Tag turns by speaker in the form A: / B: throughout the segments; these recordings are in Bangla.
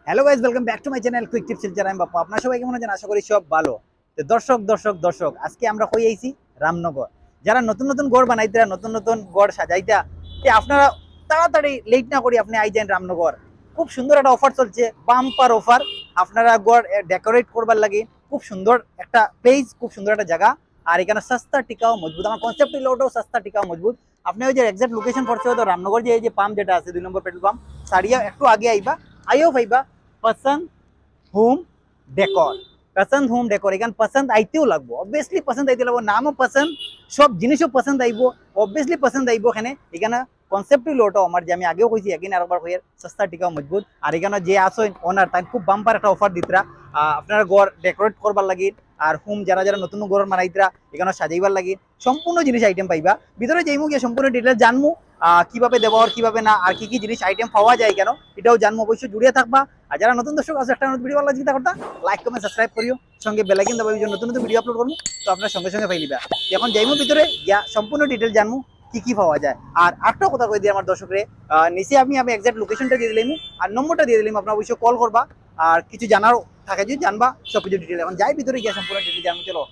A: Hello guys, welcome back to my channel quick tips Silchar. আমি বাপ্পা। আপনারা সবাই কেমন আছেন? আশা করি সব ভালো। তো দর্শক আজকে আমরা কই আইছি রামনগর। যারা নতুন নতুন গড় বানাইতে, নতুন নতুন গড় সাজাইতা, আপনারা তাড়াতাড়ি লেট না করি আপনি আই যান রামনগর। খুব সুন্দর একটা অফার চলছে, বাম্পার অফার। আপনারা গড় ডেকোরেট করবার লাগে খুব সুন্দর একটা প্লেস, খুব সুন্দর একটা জায়গা। আর এখানে সস্তা টিকাও মজবুত। আমার কনসেপ্ট হলো ওটাও সস্তা টিকাও মজবুত। আপনি ওই যে এক্সাক্ট লোকেশন পড়ছে হয়তো রামনগর, যে এই যে পাম্প যেটা আছে 2 নম্বর পেট্রোল পাম্প, সারিয়া একটু আগে আইবা, আইও পাইবা पसंद होम डेकोर। पसंद होम डेकोर এখান পছন্দ আইতেও লাগবো, অবভিয়াসলি পছন্দ আইতে লাগবো। নামও পছন্দ, সব জিনিসও পছন্দ আইব, অবভিয়াসলি পছন্দ আইব। এখানে কনসেপ্ট লোটো আমার, যে আমি আগেও কইছি, এখানে আরেকবার কইয়ার সস্তা টিকাও মজবুত। আর এখানে যে আসেন ওনার, তাই খুব বাম্পার একটা অফার দিতরা আপনারা ঘর ডেকোরেট করবার লাগি। আর হোম যারা যারা নতুন ঘর বানাইতরা এখানে সাজাইবার লাগি সম্পূর্ণ জিনিস আইটেম পাইবা। ভিতরে যাইমু গিয়ে সম্পূর্ণ ডিটেইলস জানমু, কিভাবে দেবো আর কিভাবে না, আর কি কি জিনিস আইটেম পাওয়া যায় কেন, এটাও জানবো। অবশ্যই জুড়ে থাকবা। আর যারা নতুন দর্শক আছে, একটা নতুন ভিডিও ভালো চিন্তা করতা, লাইক কমেন্ট সাবস্ক্রাইব করিও, সঙ্গে বেল আইকন দাবাই, নতুন নতুন ভিডিও আপলোড করবো তো আপনার সঙ্গে সঙ্গে পাইলিবা। এখন যাইমু ভিতরে গিয়া সম্পূর্ণ ডিটেইলস জানমু কি কি পাওয়া যায়। আর আরেকটা কথা কই দিই আমার দর্শকরে, নিচে আমি এক্সাক্ট লোকেশনটা দিয়ে দিলাম আর নম্বরটা দিয়ে দিলাম, আপনারা অবশ্যই কল করবা। আর কিছু জানার থাকে যদি জানবা সব কিছু ডিটেইল। এখন যাই ভিতরে গিয়া সম্পূর্ণ ডিটেইল জানবো, চলো।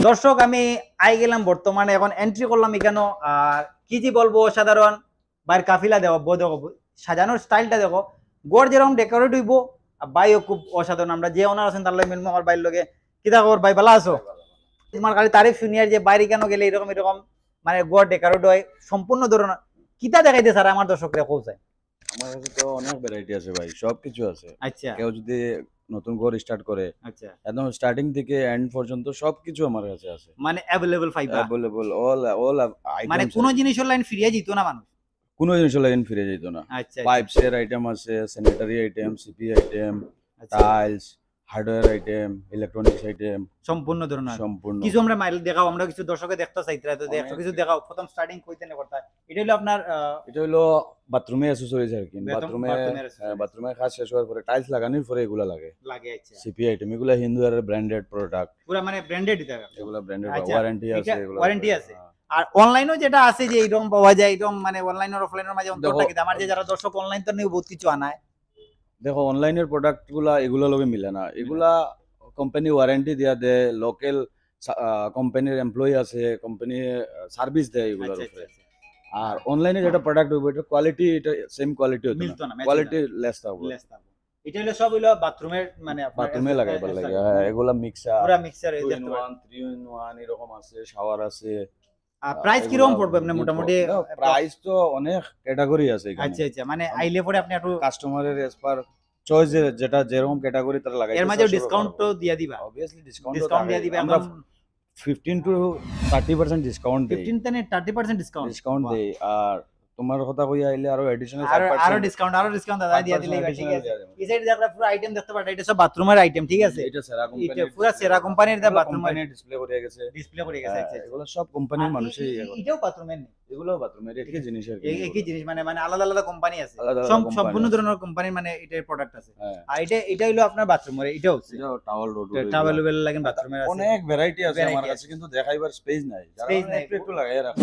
A: দর্শক আমি আই গেলাম বর্তমানে, এখন এন্ট্রি করলাম এখানে। আর কি জি বলবো, সাধারণ বাইর কাফিলা দেখো, সাজানোর স্টাইলটা দেখো, গড় যেরকম ডেকোরেট হইব, বাইও খুব অসাধারণ। আমরা যে ওনার আছেন তার লগে মিলবো, আমার বাইর লগে। কিতা খবর ভাই, ভালো আছো? তোমার খালি তারিফ শুনিয়ার যে বাইরে কেন গেলে এরকম এরকম মানে গড় ডেকোরেট হয় সম্পূর্ণ ধরনের। কিতা দেখাইতে স্যার আমার দর্শকরা পৌঁছায়?
B: আমার কাছে তো অনেক ভ্যারাইটি আছে ভাই, সবকিছু আছে।
A: আচ্ছা,
B: কেউ যদি নতুন ঘর স্টার্ট করে,
A: আচ্ছা,
B: একদম স্টার্টিং থেকে এন্ড পর্যন্ত সবকিছু আমার কাছে আছে।
A: মানে अवेलेबल পাইবা,
B: अवेलेबल অল
A: মানে
B: আইটেমস।
A: কোন জিনিস লাইন ফিরিয়ে যেত না মানুষ?
B: কোনো জিনিস লাইন ফিরে যেত না।
A: আচ্ছা,
B: পাইপস এর আইটেম আছে, sanitary item, CP item, tiles, hardware item, electronics item,
A: সম্পূর্ণ ধরনের
B: সম্পূর্ণ।
A: কিছু আমরা মাইল দেখাও, আমরা কিছু দর্শকে দেখতে চাইতরা, তো দেখো কিছু দেখাও। প্রথম স্টার্টিং কইতে না করতে, এটা হলো আপনার
B: এটা হলো বাথরুমে অ্যাকসেসরিজ আর কি। বাথরুমে কাজ শেষ হওয়ার পরে টাইলস লাগানোর পরে এগুলা লাগে।
A: আচ্ছা,
B: সিপি আইটেম এগুলা হিন্দু আর ব্র্যান্ডেড প্রোডাক্ট,
A: পুরো মানে ব্র্যান্ডেড দিতে হবে,
B: এগুলা ব্র্যান্ডেড,
A: আচ্ছা,
B: ওয়ারেন্টি আছে, এগুলা
A: ওয়ারেন্টি আছে। আর অনলাইনেও যেটা আছে যে এরকম পাওয়া যায়, এরকম মানে অনলাইন আর অফলাইনের মাঝে অন্তরটা কি? আমার যে যারা দর্শক অনলাইন তো নিয়ে বহুত কিছু আনায়,
B: দেখো অনলাইনের প্রোডাক্ট গুলা এগুলা লগে মিলে না। এগুলা কোম্পানি ওয়ারেন্টি দিয়া দেয়, লোকাল কোম্পানির এমপ্লয়ি আছে, কোম্পানি সার্ভিস দেয় এগুলোর উপরে। আর অনলাইনে যেটা প্রোডাক্ট হবে এটা কোয়ালিটি, এটা সেম কোয়ালিটি হতো
A: মিলতো
B: না,
A: না,
B: কোয়ালিটি লেস থাকবে।
A: এটা হলো সব হলো বাথরুমের, মানে
B: বাথরুমে লাগাইবার লাগে। এগুলা মিক্সার,
A: পুরো মিক্সার,
B: 2 in 1 3 in 1 এরকম আছে, শাওয়ার আছে।
A: আর প্রাইস কি রকম পড়বে আপনি মোটামুটি?
B: প্রাইস তো অনেক ক্যাটাগরি আছে এখানে।
A: আচ্ছা আচ্ছা, মানে আইলে পরে আপনি একটু
B: কাস্টমারের এস পার চয়েস, যেটা যেরকম ক্যাটাগরি তারা লাগাইছে,
A: এর মাঝে ডিসকাউন্ট তো দিয়া দিবা?
B: অবভিয়াসলি ডিসকাউন্ট
A: দিয়া দিবা।
B: আমরা 15 to 30% ডিসকাউন্ট দেই।
A: 15 থেকে 30%
B: ডিসকাউন্ট দেই। আর তোমার কথা কইয়া আইলে আরো এডিশনাল
A: আরো ডিসকাউন্ট দাদা দিয়া দিলে ঠিক আছে। এই সাইড দেখলে পুরো আইটেম দেখতে পারো, এটা সব বাথরুমের আইটেম, ঠিক আছে?
B: এটা সেরা কোম্পানি,
A: এটা পুরো সেরা কোম্পানির দা বাথরুমের
B: ডিসপ্লে করে গেছে,
A: আচ্ছা,
B: এগুলো সব কোম্পানির মানুষই।
A: এটাও বাথরুমের নেই,
B: এগুলো বাথরুমের একই জিনিস আর কি।
A: একই জিনিস, মানে মানে আলাদা আলাদা কোম্পানি আছে, সম্পূর্ণ
B: সম্পূর্ণ
A: ধরনের কোম্পানি, মানে এটার প্রোডাক্ট আছে। আর এটা হলো আপনার বাথরুমের, এটাও আছে
B: টাওয়াল রোড,
A: টাওয়েল লাগে বাথরুমের আছে।
B: অনেক ভ্যারাইটি আছে আমার কাছে, কিন্তু দেখাইবার স্পেস নাই, যারা একটু লাগাই রাখে।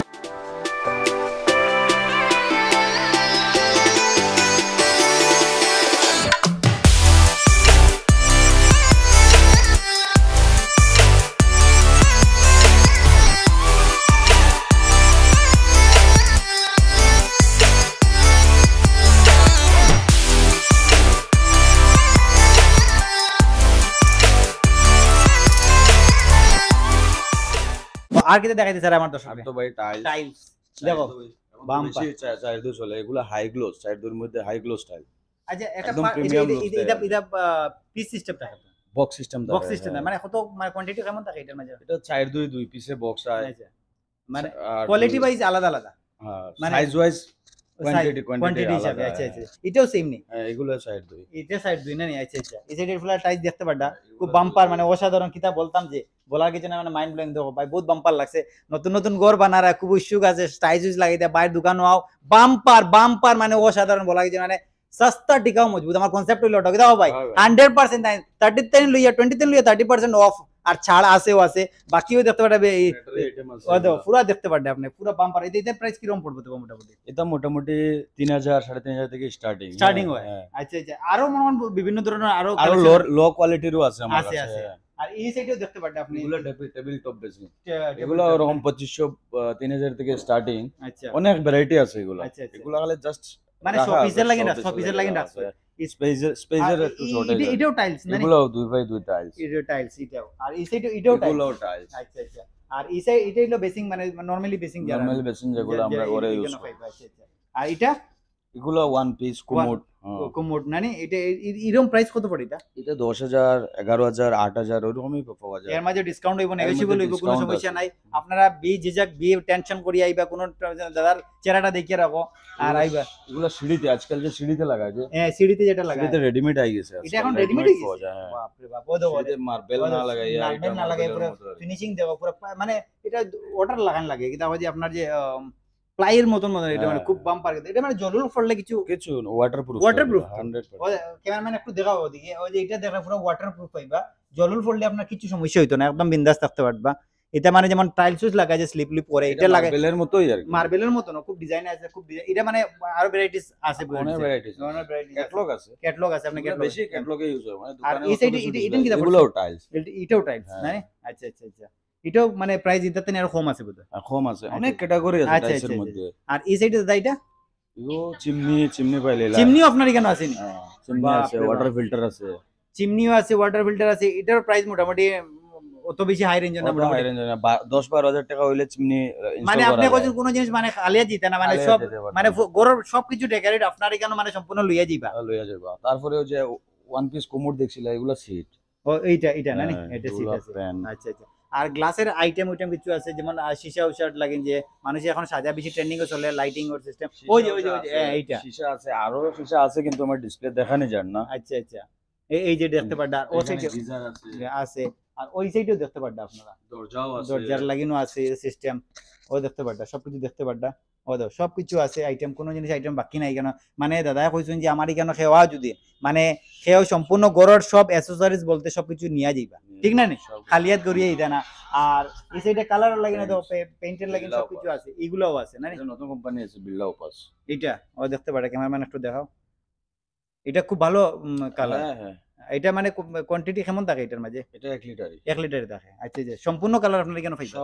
A: আর কিতে দেখাইতে স্যার আমার দর্শক?
B: তো ভাই
A: টাইলস দেখো,
B: বাম্পার চার দু চলে, এগুলা হাই গ্লোস, চার দুর মধ্যে হাই গ্লোস টাইল।
A: আচ্ছা, একটা
B: একদম প্রিমিয়াম লুক।
A: এটা পিস সিস্টেমটা
B: বক্স সিস্টেম
A: বক্স সিস্টেম মানে কত মানে কোয়ান্টিটি কেমন থাকে এটার মাঝে?
B: এটা 4-2 পিসে বক্স হয়
A: আচ্ছা মানে
B: আর
A: কোয়ালিটি ওয়াইজ আলাদা আলাদা মানে
B: সাইজ ওয়াইজ কোয়ান্টিটি
A: কোয়ান্টিটি হিসাবে
B: আলাদা
A: আচ্ছা আচ্ছা এটাও সেম নেই
B: হ্যাঁ এগুলো 4-2
A: এটা সাইড দুই না নি আচ্ছা আচ্ছা এই সাইডের ফুলা টাইস দেখতে পাড্ডা খুব বাম্পার মানে অসাধারণ কিতা বলতাম যে বলার কিছু না মানে মাইন্ড ব্লোয়িং দেখো ভাই বহুত বাম্পার লাগছে নতুন নতুন ঘর বানারা খুব ইস্যুক আছে টাইস উইজ লাগাই দেয় বাইরের দোকানও আও বাম্পার বাম্পার মানে অসাধারণ বলা কিছু মানে সস্তা টিকাও মজবুত আমার কনসেপ্ট হইলো ওটা দেখো ভাই 100% 30 লইয়া 20 লইয়া 30% অফ আর ছাড় আছেও আছে বাকিও দেখতে পারবে ও দেখো পুরো দেখতে পারবে আপনি পুরো বাম্পার এতে প্রাইস কিরকম পড়বে তো মোটামুটি
B: এটা মোটামুটি 3000 3500 থেকে
A: স্টার্টিং হয় আচ্ছা আচ্ছা আরো মনে হয় বিভিন্ন ধরনের আরো
B: আরো লো কোয়ালিটিরও আছে আমার
A: আছে
B: কাছে
A: আছে আর এই সাইডেও দেখতে পারবে আপনি
B: এগুলো টেবিল টপ বেশি এগুলো ওরকম 2500 3000 থেকে স্টার্টিং
A: আচ্ছা
B: অনেক ভ্যারাইটি আছে এগুলো
A: আচ্ছা আচ্ছা
B: এগুলো খালি জাস্ট
A: মানে সব পিসের লাগে না সব পিসের লাগে রাখছে
B: স্পেসের একটু শর্টেজ
A: এটাও টাইলস না
B: এগুলো 2x2 টাইলস
A: এটাও টাইলস এটাও আর এই সাইডে এটাও টাইলস
B: এগুলো টাইলস
A: আচ্ছা আচ্ছা আর এই সাইড এটা হলো বেসিং মানে নরমালি বেসিং যারা
B: নরমাল বেসিন যেগুলো আমরা ঘরে ইউজ করি
A: আচ্ছা আচ্ছা আর এটা
B: এগুলো ওয়ান পিস কুমোড
A: কোমোড না নি এটা এরকম প্রাইস কত পড়ে এটা
B: এটা 10000 11000 8000 ওরকমই পাওয়া যায়
A: এর মাঝে ডিসকাউন্ট হইব
B: এর
A: নেগোশিয়েবল
B: মধ্যে
A: হইব কোনো
B: discount
A: সমস্যা
B: আছে।
A: নাই আপনারা যেজাক বিয়ে টেনশন করি আইবা কোনো দাদার চেহারাটা দেখিয়ে রাখো আর আইবা
B: এগুলো সিঁড়িতে আজকাল যে সিঁড়িতে লাগায় যে
A: হ্যাঁ সিঁড়িতে যেটা লাগায়
B: সিঁড়িতে রেডিমেড আই গেছে
A: এটা এখন রেডিমেড হয়ে
B: পাওয়া
A: গেছে
B: যায় হ্যাঁ।
A: বাপ রে বাপ ওদো
B: সিঁড়িতে মার্বেল না লাগাইয়া
A: নারবেল না লাগাই পুরো ফিনিশিং দেওয়া পুরো মানে এটা ওয়াটার লাগান লাগে কিন্তু আবার যে আপনার যে প্লাইয়ের মতন মতন এটা মানে খুব বাম্পার এটা মানে জল পড়লে কিছু
B: কিছু ওয়াটারপ্রুফ
A: Waterproof?
B: 100%
A: ক্যামেরাম্যান একটু দেখাও ওদিকে ওই যে এটা দেখা পুরো ওয়াটারপ্রুফ পাইবা জলুল পড়লে আপনার কিছু সমস্যা হইতো না একদম বিন্দাস থাকতে পারবা এটা মানে যেমন টাইলস লাগায় যে স্লিপ লিপ করে এটা লাগায়
B: মার্বেলের মতোই আর কি
A: মার্বেলের মতো না খুব ডিজাইন আছে খুব ডিজাইন এটা মানে আরো ভ্যারাইটিস আছে
B: অনেক ভ্যারাইটিস
A: অনেক ভ্যারাইটিস
B: ক্যাটালগ আছে
A: ক্যাটালগ আছে আপনি
B: এগুলো
A: ক্যাটালগ
B: বেশি ক্যাটালগে ইউজ হয় মানে
A: আর
B: দোকানে
A: এই সাইডে এটা কি দাম
B: এগুলো টাইলস
A: এটাও টাইলস
B: হ্যাঁ।
A: না আচ্ছা আচ্ছা আচ্ছা এটাও মানে প্রাইস এটাতে আরো কম আছে বোধহয়
B: কম আছে অনেক ক্যাটাগরি আছে
A: আচ্ছা,
B: টাইলসের
A: আচ্ছা,
B: মধ্যে
A: আর এই সাইডে দাদা এটা
B: এগুলো চিমনি পাইলে
A: চিমনিও আপনার এখানে আসেনি
B: চিমনি
A: বাপ
B: আছে
A: রে বাপ।
B: ওয়াটার ফিল্টার আছে
A: চিমনিও আছে ওয়াটার ফিল্টার আছে এটার প্রাইস মোটামুটি অত বেশি হাই রেঞ্জের না মোটামুটি
B: 10-12 হাজার টাকা হইলে চিমনি
A: মানে আপনি কইছেন কোন জিনিস মানে আলিয়া দিতে না মানে সব মানে গরুর সবকিছু ডেকোরেট আপনার এখানে মানে সম্পূর্ণ লইয়া যাইবা
B: লইয়া যাবা তারপরে ওই যে ওয়ান পিস কোমোড দেখছিল এগুলো সিট
A: ও এইটা না নি এটা সিট আছে
B: ফ্যান
A: আচ্ছা আচ্ছা আর গ্লাসের আইটেম কিছু আছে যেমন সীসা উশাট লাগেন যে মানুষ এখন সাজা বেশি ট্রেন্ডিং এ চলে লাইটিং ওর সিস্টেম ওই যে এইটা
B: শিশা আছে আরো শিশা আছে কিন্তু আমার ডিসপ্লে দেখানি যান না
A: আচ্ছা আচ্ছা এই যে দেখতে পাড্ডা ও সাইডে
B: গিজার আছে
A: আছে আর ওই সাইডেও দেখতে পাড্ডা আপনারা
B: দরজাও আছে
A: দরজার লাগানো আছে সিস্টেম ও দেখতে পাড্ডা সবকিছু দেখতে পাড্ডা ও দাও সবকিছু আছে আইটেম কোনো জিনিস আইটেম বাকি নাই কেন মানে দাদা কইছেন যে আমার এখানে খেওয়া যদি মানে খেও সম্পূর্ণ গরর সব অ্যাকসেসরিজ বলতে সবকিছু নিয়া যাইবা ঠিক না নি খালিয়াত করিয়ে ইদা না আর এই সাইডে কালার লাগে না তো পেইন্টের লাগে সবকিছু আছে এগুলোও আছে না
B: এটা নতুন কোম্পানি আছে বিল্লা উপাস
A: এটা ও দেখতে পারে ক্যামেরাম্যান একটু দেখাও এটা খুব ভালো কালার
B: হ্যাঁ
A: এটা মানে কোয়ান্টিটি কেমন থাকে এটার মাঝে
B: এটা 1 লিটারই
A: 1 লিটারে থাকে আচ্ছা যে সম্পূর্ণ কালার আপনার এখানে পাইবা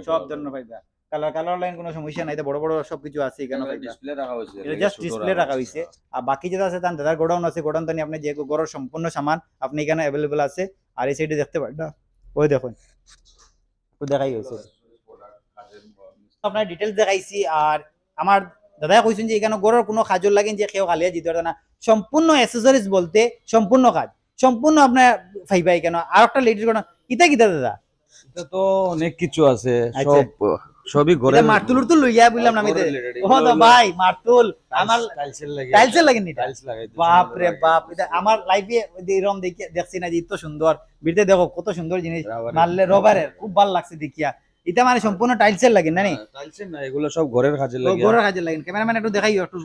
A: সব ধরনের পাইবা কালার লাইন কোনো সমস্যা নাই এটা বড় বড় সবকিছু আছে এখানে পাইবা
B: ডিসপ্লে রাখা হয়েছে
A: এটা জাস্ট ডিসপ্লে রাখা হইছে আর বাকি যেটা আছে তার দাদার গোডাউন আছে গোডাউন তো আপনি যে গরর সম্পূর্ণ সামান আপনি এখানে अवेलेबल আছে আর এই সাইডে দেখতে পারেন ওই দেখুন একটু দেখাই হইছে আপনার ডিটেইলস দেখাইছি আর আমার দাদা কইছেন যে এখানে গরর কোনো কাজল লাগেন যে কেউ খালিয়া দিতে পারে না সম্পূর্ণ অ্যাকসেসরিজ বলতে সম্পূর্ণ কাজ সম্পূর্ণ আপনার ফাইবাই কেন আর একটা লেডিস কোন ইতা কিতা দাদা
B: এটা তো অনেক কিছু আছে
A: আচ্ছা।
B: সবই ঘরে
A: এটা মারতুল তো লইয়া বললাম না আমি ও দা ভাই মারতুল আমার টাইলসের লাগে নি
B: টাইলস লাগাই
A: বাপ রে বাপ এটা আমার লাইফে এরকম দেখছি না যে এত সুন্দর বিরতে দেখো কত সুন্দর জিনিস মারলে রবারের খুব ভালো লাগছে দেখিয়া এটা মানে সম্পূর্ণ টাইলসের লাগে না নি
B: টাইলসের না এগুলো সব ঘরের কাজে লাগে
A: ঘরের কাজে লাগে ক্যামেরাম্যান একটু দেখাই একটু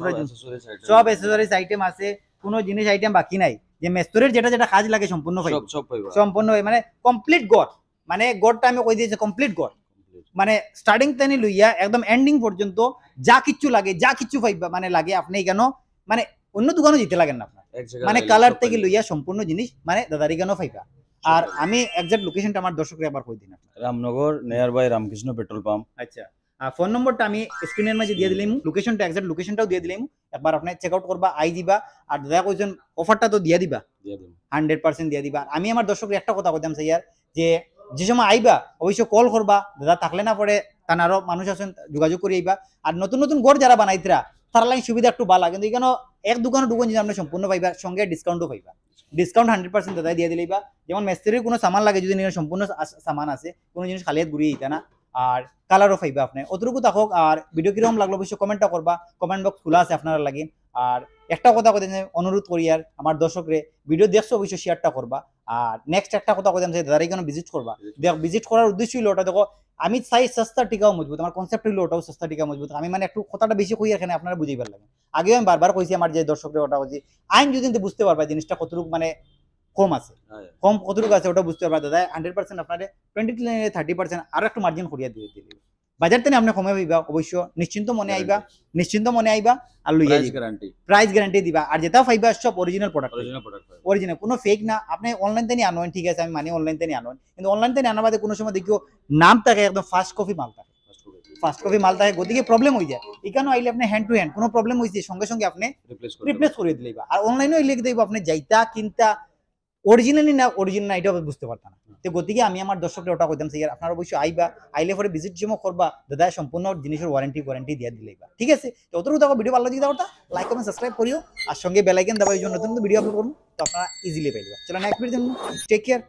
A: সব অ্যাকসেসরিজ আইটেম আছে কোনো জিনিস আইটেম বাকি নাই যে মেস্তরের যেটা যেটা কাজ লাগে সম্পূর্ণ পাই
B: সব পাইবা
A: সম্পূর্ণ মানে কমপ্লিট গড় মানে গড়টা আমি কই দিয়েছি কমপ্লিট গড় মানে স্টার্টিং থেকে লইয়া একদম এন্ডিং পর্যন্ত যা কিছু লাগে যা কিছু পাইবা মানে লাগে আপনি কেন মানে অন্য দোকানে যেতে লাগেন না আপনার মানে কালার থেকে লইয়া সম্পূর্ণ জিনিস মানে দাদারি কেন পাইবা আর আমি এক্সাক্ট লোকেশনটা আমার দর্শকরা আবার কই দিন
B: Ramnagar near by Ramakrishna petrol pump
A: আচ্ছা আর ফোন নম্বরটা আমি স্ক্রিনের মাঝে দিয়ে দিলাম লোকেশনটা এক্সাক্ট লোকেশনটাও দিয়ে দিলাম একবার আপনি চেক আউট করবা আই দিবা আর দাদা কইছেন অফারটা তো দিয়ে দিবা
B: দিয়ে দিন
A: 100% দিয়ে দিবা আমি আমার দর্শকদের একটা কথা কইতাম স্যার যে সময় আইবা অবশ্যই কল করবা দাদা থাকলে না পরে তার আরো মানুষ আছেন যোগাযোগ করে আইবা আর নতুন নতুন ঘর যারা বানাইতরা তার লাগে সুবিধা একটু ভালো কিন্তু এখানে এক দোকানে ঢুকুন যদি আপনি সম্পূর্ণ পাইবা সঙ্গে ডিসকাউন্টও পাইবা ডিসকাউন্ট 100% দাদা দিয়ে দিলেই বা যেমন মিস্ত্রির কোনো সামান লাগে যদি নিয়ে সম্পূর্ণ সামান আছে কোনো জিনিস খালি হাত ঘুরিয়ে দিতে না আর কালারও পাইবা আপনি অতটুকু থাকুক আর ভিডিও কিরকম লাগলো অবশ্যই কমেন্টটা করবা কমেন্ট বক্স খোলা আছে আপনারা লাগি আর একটা কথা কথা অনুরোধ করি আর আমার দর্শকরে ভিডিও দেখছো অবশ্যই শেয়ারটা করবা আর নেক্সট একটা কথা কথা যে দাদার এখানে ভিজিট করবা দেখ ভিজিট করার উদ্দেশ্য হলো ওটা দেখো আমি চাই সস্তা টিকাও মজবুত আমার কনসেপ্ট হলো ওটাও সস্তা টিকা মজবুত আমি মানে একটু কথাটা বেশি কই এখানে আপনারা বুঝাইবার লাগে আগেও আমি বারবার কইছি আমার যে দর্শকরা ওটা বলছি আইন যদি বুঝতে পারবা জিনিসটা কতটুকু মানে কম আছে কম কতটুকু আছে ওটা বুঝতে পারবা দাদা 100% আপনাদের 20-30% আরো একটু মার্জিন করিয়া দিয়ে দিবে বাজার থেকে আপনি কমে পাইবা অবশ্য নিশ্চিন্ত মনে আইবা আর লইয়া প্রাইস গ্যারান্টি দিবা আর যেটা পাইবা সব অরিজিনাল প্রোডাক্ট অরিজিনাল কোনো ফেক না আপনি অনলাইন থেকে আনেন ঠিক আছে আমি মানে অনলাইন থেকে আনেন কিন্তু অনলাইন থেকে আনা বাদে কোনো সময় দেখিও নাম থাকে একদম ফার্স্ট কপি মাল থাকে গতিকে প্রবলেম হয়ে যায় এখানে আইলে আপনি হ্যান্ড টু হ্যান্ড কোনো প্রবলেম হয়েছে সঙ্গে সঙ্গে আপনি রিপ্লেস করে দিলেবা আর অনলাইনেও লিখে দেবো আপনি যাইতা কিনতা অরিজিনালি না অরিজিনাল না এটা বুঝতে পারতাম না তো গতিকে আমি আমার দর্শকরা ওটা কইতাম স্যার আপনারা অবশ্যই আইলে পরে ভিজিট যেমন করবা দাদা সম্পূর্ণ জিনিসের ওয়ারেন্টি দিয়ে দিলেবা ঠিক আছে তো অতটুকু দেখো ভিডিও ভালো লাগে দাওটা লাইক কমেন্ট সাবস্ক্রাইব করিও আর সঙ্গে বেল আইকন দাবাই জন্য নতুন ভিডিও আপলোড করুন তো আপনারা ইজিলি পাইবা চলো নেক্সট ভিডিও টেক কেয়ার